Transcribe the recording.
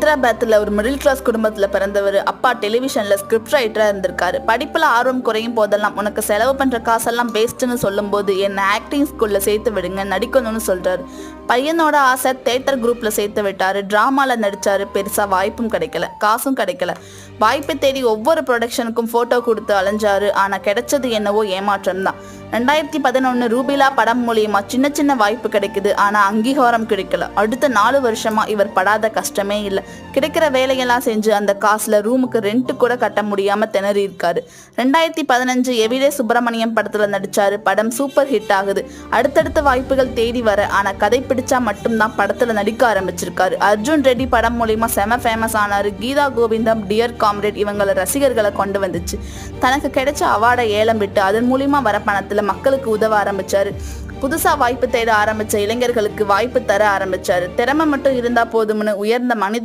ஹைதராபாத்தில் ஒரு middle class குடும்பத்தில் பிறந்தவர். அப்பா டெலிவிஷனில் ஸ்கிரிப்ட் ரைட்டராக இருந்திருக்காரு. படிப்பில் ஆர்வம் குறையும் போதெல்லாம் உனக்கு செலவு பண்ணுற காசெல்லாம் வேஸ்ட்டுன்னு சொல்லும்போது என்னை ஆக்டிங் ஸ்கூலில் சேர்த்து விடுங்க, நடிக்கணும்னு சொல்கிறாரு. பையனோட ஆசை தேட்டர் குரூப்பில் சேர்த்து விட்டார். ட்ராமாவில் நடித்தார். பெருசாக வாய்ப்பும் கிடைக்கல, காசும் கிடைக்கல. வாய்ப்பை தேடி ஒவ்வொரு ப்ரொடக்ஷனுக்கும் ஃபோட்டோ கொடுத்து அலைஞ்சாரு. ஆனால் கிடைச்சது என்னவோ ஏமாற்றம் தான். 2011 ரூபிலா படம் மூலியமா சின்ன சின்ன வாய்ப்பு கிடைக்குது. ஆனால் அங்கீகாரம் கிடைக்கல. அடுத்த 4 வருஷமா இவர் படாத கஷ்டமே இல்லை. கிடைக்கிற வேலையெல்லாம் செஞ்சு அந்த காசுல ரூமுக்கு ரெண்ட் கூட கட்ட முடியாம திணறி இருக்காரு. 2015 எவிடே சுப்பிரமணியம் படத்துல நடிச்சாரு. படம் சூப்பர் ஹிட் ஆகுது. அடுத்தடுத்த வாய்ப்புகள் தேடி வர, ஆனா கதை பிடிச்சா மட்டும்தான் படத்துல நடிக்க ஆரம்பிச்சிருக்காரு. அர்ஜுன் ரெட்டி படம் மூலியமா செம ஃபேமஸ் ஆனாரு. கீதா கோவிந்தம், டியர் காம்ரேட் இவங்கள ரசிகர்களை கொண்டு வந்துச்சு. தனக்கு கிடைச்ச அவார்டை ஏலம் விட்டு அதன் மூலியமா வர பணத்துல மக்களுக்கு உதவ ஆரம்பிச்சாரு. புதுசா வாய்ப்பு தேட ஆரம்பிச்ச இளைஞர்களுக்கு வாய்ப்பு தர ஆரம்பிச்சாரு. திறமை மட்டும் இருந்தா போதும்னு உயர்ந்த மனித